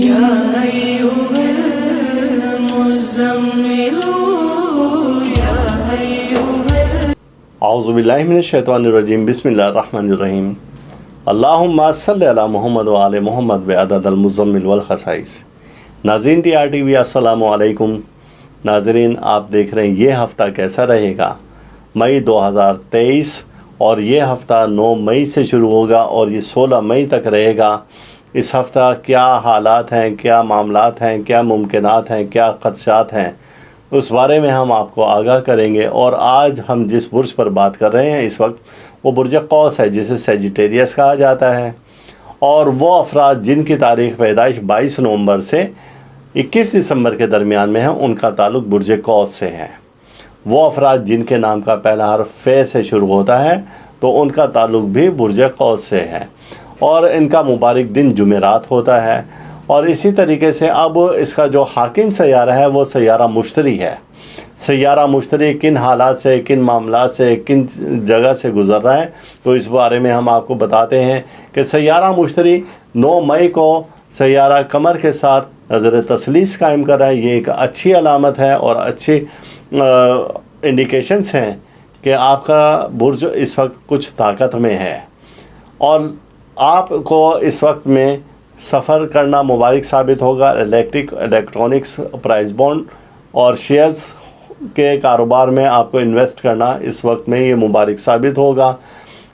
يا أيها المزمل يا أيها اعوذ باللہ من الشیطان الرجیم بسم اللہ الرحمن الرحیم اللہم صلی علی محمد وعلی محمد بعدد المزمل والخصائص۔ ناظرین ٹی آر ٹی وی السلام علیکم۔ ناظرین آپ دیکھ رہے ہیں یہ ہفتہ کیسا رہے گا، مئی 2023، اور یہ ہفتہ 9 مئی سے شروع ہوگا اور یہ 16 مئی تک رہے گا۔ اس ہفتہ کیا حالات ہیں، کیا معاملات ہیں، کیا ممکنات ہیں، کیا خدشات ہیں، اس بارے میں ہم آپ کو آگاہ کریں گے۔ اور آج ہم جس برج پر بات کر رہے ہیں اس وقت وہ برج قوس ہے، جسے سیجیٹیریس کہا جاتا ہے، اور وہ افراد جن کی تاریخ پیدائش 22 نومبر سے 21 دسمبر کے درمیان میں ہیں، ان کا تعلق برج قوس سے ہے۔ وہ افراد جن کے نام کا پہلا حرف ف سے شروع ہوتا ہے تو ان کا تعلق بھی برج قوس سے ہے، اور ان کا مبارک دن جمعرات ہوتا ہے۔ اور اسی طریقے سے اب اس کا جو حاکم سیارہ ہے وہ سیارہ مشتری ہے۔ سیارہ مشتری کن حالات سے، کن معاملات سے، کن جگہ سے گزر رہا ہے، تو اس بارے میں ہم آپ کو بتاتے ہیں کہ سیارہ مشتری 9 مئی کو سیارہ قمر کے ساتھ نظر تثلیث قائم کر رہا ہے۔ یہ ایک اچھی علامت ہے اور اچھی انڈیکیشنز ہیں کہ آپ کا برج اس وقت کچھ طاقت میں ہے، اور آپ کو اس وقت میں سفر کرنا مبارک ثابت ہوگا۔ الیکٹرانکس، پرائز بانڈ اور شیئرز کے کاروبار میں آپ کو انویسٹ کرنا اس وقت میں یہ مبارک ثابت ہوگا۔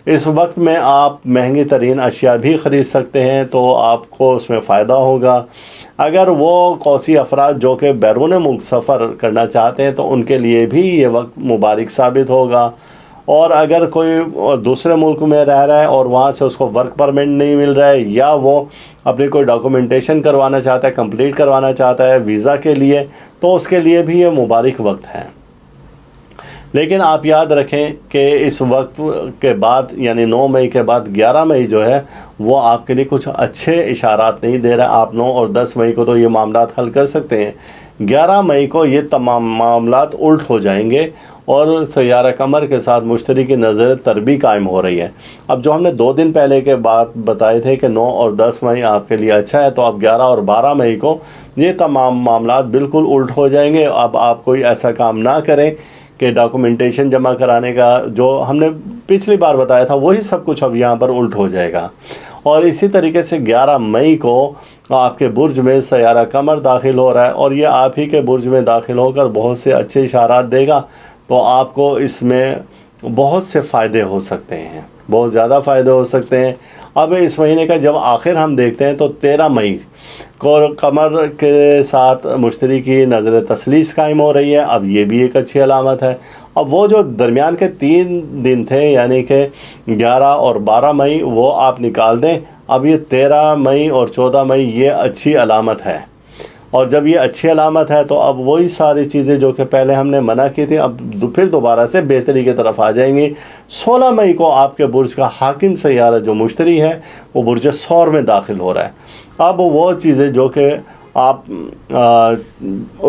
اس وقت میں آپ مہنگی ترین اشیاء بھی خرید سکتے ہیں، تو آپ کو اس میں فائدہ ہوگا۔ اگر وہ قوسی افراد جو کہ بیرون ملک سفر کرنا چاہتے ہیں تو ان کے لیے بھی یہ وقت مبارک ثابت ہوگا۔ اور اگر کوئی دوسرے ملک میں رہ رہا ہے اور وہاں سے اس کو ورک پرمٹ نہیں مل رہا ہے، یا وہ اپنی کوئی ڈاکومنٹیشن کروانا چاہتا ہے، کمپلیٹ کروانا چاہتا ہے ویزا کے لیے، تو اس کے لیے بھی یہ مبارک وقت ہے۔ لیکن آپ یاد رکھیں کہ اس وقت کے بعد یعنی 9 مئی کے بعد 11 مئی جو ہے وہ آپ کے لیے کچھ اچھے اشارات نہیں دے رہا۔ آپ 9 اور 10 مئی کو تو یہ معاملات حل کر سکتے ہیں، 11 مئی کو یہ تمام معاملات الٹ ہو جائیں گے، اور سیارہ قمر کے ساتھ مشتری کی نظر تربی قائم ہو رہی ہے۔ اب جو ہم نے 2 دن پہلے کے بات بتائے تھے کہ 9 اور 10 مئی آپ کے لیے اچھا ہے، تو اب 11 اور 12 مئی کو یہ تمام معاملات بالکل الٹ ہو جائیں گے۔ اب آپ کوئی ایسا کام نہ کریں کہ ڈاکومنٹیشن جمع کرانے کا جو ہم نے پچھلی بار بتایا تھا وہی سب کچھ اب یہاں پر الٹ ہو جائے گا۔ اور اسی طریقے سے 11 مئی کو آپ کے برج میں سیارہ قمر داخل ہو رہا ہے، اور یہ آپ ہی کے برج میں داخل ہو کر بہت سے اچھے اشارات دے گا، تو آپ کو اس میں بہت سے فائدے ہو سکتے ہیں، بہت زیادہ فائدے ہو سکتے ہیں۔ اب اس مہینے کا جب آخر ہم دیکھتے ہیں تو 13 مئی کو قمر کے ساتھ مشتری کی نظر تثلیث قائم ہو رہی ہے۔ اب یہ بھی ایک اچھی علامت ہے۔ اب وہ جو درمیان کے 3 دن تھے یعنی کہ 11 اور 12 مئی وہ آپ نکال دیں۔ اب یہ 13 مئی اور 14 مئی یہ اچھی علامت ہے، اور جب یہ اچھی علامت ہے تو اب وہی ساری چیزیں جو کہ پہلے ہم نے منع کی تھی اب پھر دوبارہ سے بہتری کی طرف آ جائیں گی۔ 16 مئی کو آپ کے برج کا حاکم سیارہ جو مشتری ہے وہ برج ثور میں داخل ہو رہا ہے۔ اب وہ چیزیں جو کہ آپ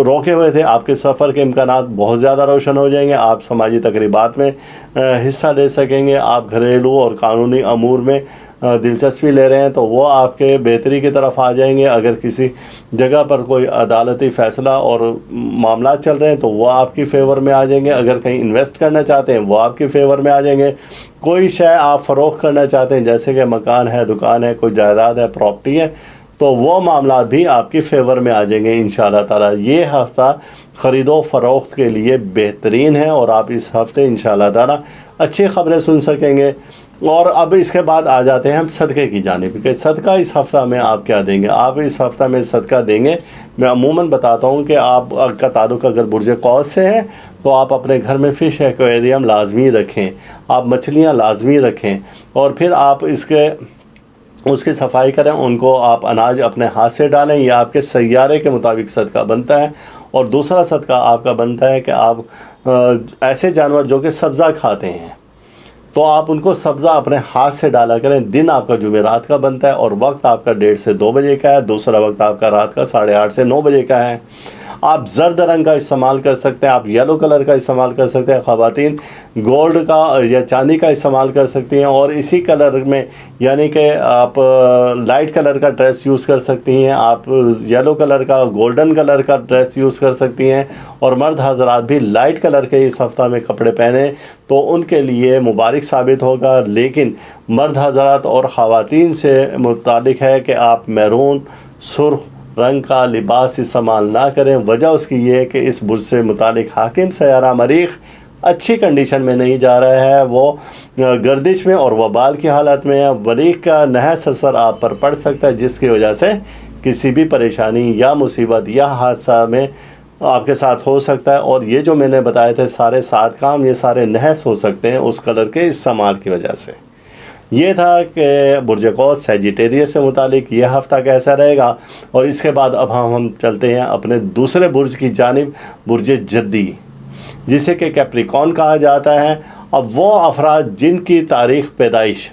روکے ہوئے تھے، آپ کے سفر کے امکانات بہت زیادہ روشن ہو جائیں گے۔ آپ سماجی تقریبات میں حصہ لے سکیں گے، آپ گھریلو اور قانونی امور میں دلچسپی لے رہے ہیں تو وہ آپ کے بہتری کی طرف آ جائیں گے۔ اگر کسی جگہ پر کوئی عدالتی فیصلہ اور معاملات چل رہے ہیں تو وہ آپ کی فیور میں آ جائیں گے۔ اگر کہیں انویسٹ کرنا چاہتے ہیں وہ آپ کی فیور میں آ جائیں گے۔ کوئی شے آپ فروخت کرنا چاہتے ہیں جیسے کہ مکان ہے، دکان ہے، کوئی جائیداد ہے، پراپرٹی ہے، تو وہ معاملات بھی آپ کی فیور میں آ جائیں گے انشاءاللہ تعالیٰ۔ یہ ہفتہ خرید و فروخت کے لیے بہترین ہے، اور آپ اس ہفتے انشاءاللہ تعالیٰ اچھی خبریں سن سکیں گے۔ اور اب اس کے بعد آ جاتے ہیں ہم صدقے کی جانب کہ صدقہ اس ہفتہ میں آپ کیا دیں گے۔ آپ اس ہفتہ میں صدقہ دیں گے، میں عموماً بتاتا ہوں کہ آپ کا تعلق اگر برج قوس سے ہے تو آپ اپنے گھر میں فش ایکویریم لازمی رکھیں، آپ مچھلیاں لازمی رکھیں، اور پھر آپ اس کی صفائی کریں، ان کو آپ اناج اپنے ہاتھ سے ڈالیں۔ یہ آپ کے سیارے کے مطابق صدقہ بنتا ہے۔ اور دوسرا صدقہ آپ کا بنتا ہے کہ آپ ایسے جانور جو کہ سبزہ کھاتے ہیں تو آپ ان کو سبزہ اپنے ہاتھ سے ڈالا کریں۔ دن آپ کا جمعرات کا بنتا ہے، اور وقت آپ کا 1:30 سے 2 بجے کا ہے۔ دوسرا وقت آپ کا رات کا 8:30 سے 9 بجے کا ہے۔ آپ زرد رنگ کا استعمال کر سکتے ہیں, آپ یلو کلر کا استعمال کر سکتے ہیں, خواتین گولڈ کا یا چاندی کا استعمال کر سکتی ہیں, اور اسی کلر میں یعنی کہ آپ لائٹ کلر کا ڈریس یوز کر سکتی ہیں, آپ یلو کلر کا گولڈن کلر کا ڈریس یوز کر سکتی ہیں, اور مرد حضرات بھی لائٹ کلر کے اس ہفتہ میں کپڑے پہنیں تو ان کے لیے مبارک ثابت ہوگا. لیکن مرد حضرات اور خواتین سے متعلق ہے کہ آپ میرون سرخ رنگ کا لباس استعمال نہ کریں. وجہ اس کی یہ ہے کہ اس برج سے متعلق حاکم سیارہ مریخ اچھی کنڈیشن میں نہیں جا رہا ہے, وہ گردش میں اور وبال کی حالت میں ہے. مریخ کا نحس اثر آپ پر پڑ سکتا ہے, جس کی وجہ سے کسی بھی پریشانی یا مصیبت یا حادثہ میں آپ کے ساتھ ہو سکتا ہے. اور یہ جو میں نے بتائے تھے سارے 7 کام, یہ سارے نحس ہو سکتے ہیں اس کلر کے استعمال کی وجہ سے. یہ تھا کہ برج قوس سیجیٹیریس سے متعلق یہ ہفتہ کیسا رہے گا. اور اس کے بعد اب ہم چلتے ہیں اپنے دوسرے برج کی جانب, برج جدی, جسے کہ کیپریکون کہا جاتا ہے. اب وہ افراد جن کی تاریخ پیدائش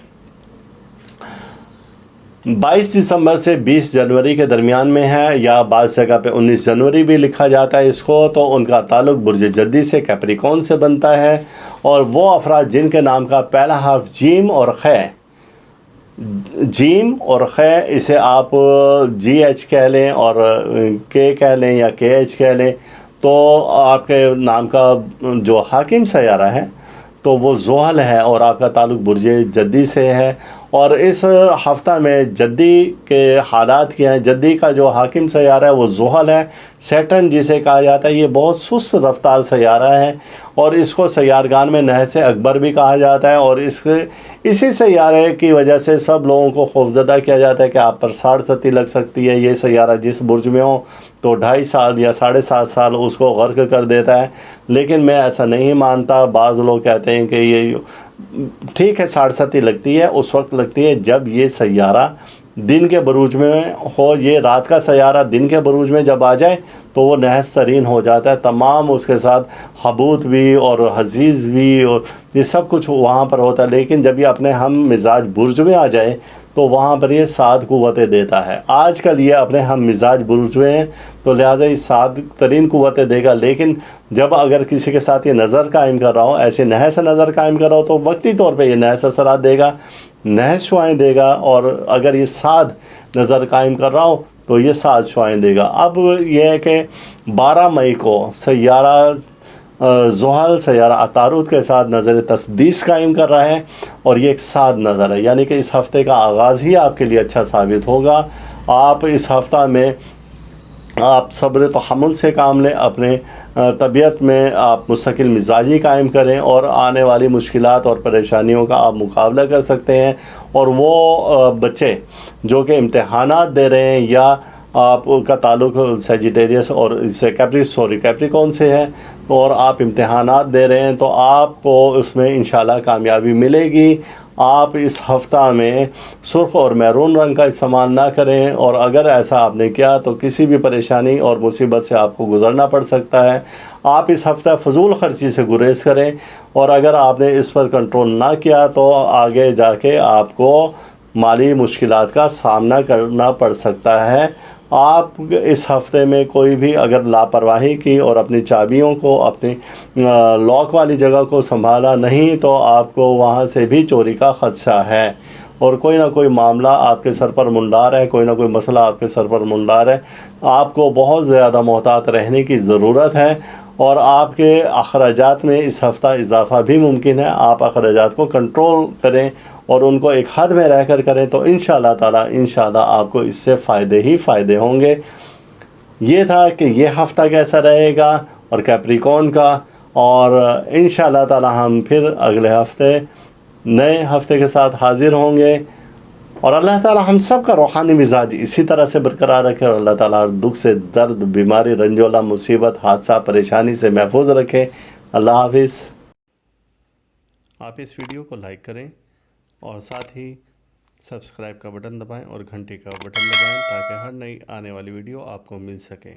22 دسمبر سے 20 جنوری کے درمیان میں ہے, یا بعض جگہ پہ 19 جنوری بھی لکھا جاتا ہے اس کو, تو ان کا تعلق برج جدی سے کیپریکون سے بنتا ہے. اور وہ افراد جن کے نام کا پہلا حرف جیم اور خ, جیم اور خ, اسے آپ جی ایچ کہہ لیں اور کے کہہ لیں یا کے ایچ کہہ لیں, تو آپ کے نام کا جو حاکم سیارہ ہے تو وہ زحل ہے, اور آپ کا تعلق برج جدی سے ہے. اور اس ہفتہ میں جدی کے حالات کیا ہیں. جدی کا جو حاکم سیارہ ہے وہ زحل ہے, سیٹرن جسے کہا جاتا ہے. یہ بہت سست رفتار سیارہ ہے, اور اس کو سیارگان میں نحس اکبر بھی کہا جاتا ہے. اور اسی سیارے کی وجہ سے سب لوگوں کو خوفزدہ کیا جاتا ہے کہ آپ پر 60 لگ سکتی ہے. یہ سیارہ جس برج میں ہو تو 2.5 سال یا 7.5 سال اس کو غرق کر دیتا ہے. لیکن میں ایسا نہیں مانتا. بعض لوگ کہتے ہیں کہ یہ ٹھیک ہے 60 لگتی ہے, اس وقت لگتی ہے جب یہ سیارہ دن کے بروج میں ہو. یہ رات کا سیارہ دن کے بروج میں جب آ جائے تو وہ نحس ترین ہو جاتا ہے, تمام اس کے ساتھ حبوط بھی اور حزیز بھی اور یہ سب کچھ وہاں پر ہوتا ہے. لیکن جب یہ اپنے ہم مزاج برج میں آ جائے تو وہاں پر یہ 7 قوتیں دیتا ہے. آج کل یہ اپنے ہم مزاج برج میں ہیں تو لہٰذا یہ 7 ترین قوتیں دے گا. لیکن جب اگر کسی کے ساتھ یہ نظر قائم کر رہا ہو, ایسے نحس نظر قائم کر رہا ہو, تو وقتی طور پہ یہ نحس اثرات دے گا, نحس شعائیں دے گا. اور اگر یہ 7 نظر قائم کر رہا ہو تو یہ 7 شعائیں دے گا. اب یہ ہے کہ 12 مئی کو سیارہ زحل سیارہ عطارد کے ساتھ نظر تسدیس قائم کر رہا ہے, اور یہ ایک 7 نظر ہے. یعنی کہ اس ہفتے کا آغاز ہی آپ کے لیے اچھا ثابت ہوگا. آپ اس ہفتہ میں آپ صبر تحمل سے کام لیں, اپنے طبیعت میں آپ مستقل مزاجی قائم کریں, اور آنے والی مشکلات اور پریشانیوں کا آپ مقابلہ کر سکتے ہیں. اور وہ بچے جو کہ امتحانات دے رہے ہیں یا آپ کا تعلق سیجیٹیریس اور کیپریکون سے ہے, اور آپ امتحانات دے رہے ہیں تو آپ کو اس میں انشاءاللہ کامیابی ملے گی. آپ اس ہفتہ میں سرخ اور میرون رنگ کا استعمال نہ کریں, اور اگر ایسا آپ نے کیا تو کسی بھی پریشانی اور مصیبت سے آپ کو گزرنا پڑ سکتا ہے. آپ اس ہفتہ فضول خرچی سے گریز کریں, اور اگر آپ نے اس پر کنٹرول نہ کیا تو آگے جا کے آپ کو مالی مشکلات کا سامنا کرنا پڑ سکتا ہے. آپ اس ہفتے میں کوئی بھی اگر لاپرواہی کی اور اپنی چابیوں کو اپنی لاک والی جگہ کو سنبھالا نہیں تو آپ کو وہاں سے بھی چوری کا خدشہ ہے, اور کوئی نہ کوئی معاملہ آپ کے سر پر منڈار ہے, کوئی نہ کوئی مسئلہ آپ کے سر پر منڈار ہے. آپ کو بہت زیادہ محتاط رہنے کی ضرورت ہے, اور آپ کے اخراجات میں اس ہفتہ اضافہ بھی ممکن ہے. آپ اخراجات کو کنٹرول کریں اور ان کو ایک حد میں رہ کر کریں تو انشاءاللہ تعالی آپ کو اس سے فائدے ہی فائدے ہوں گے. یہ تھا کہ یہ ہفتہ کیسا رہے گا اور کیپریکون کا, اور انشاءاللہ تعالی ہم پھر اگلے ہفتے نئے ہفتے کے ساتھ حاضر ہوں گے. اور اللہ تعالی ہم سب کا روحانی مزاج اسی طرح سے برقرار رکھے, اور اللہ تعالی ہر دکھ سے, درد, بیماری, رنجولہ, مصیبت, حادثہ, پریشانی سے محفوظ رکھے. اللہ حافظ. آپ اس ویڈیو کو لائک کریں اور ساتھ ہی سبسکرائب کا بٹن دبائیں اور گھنٹی کا بٹن دبائیں تاکہ ہر نئی آنے والی ویڈیو آپ کو مل سکے.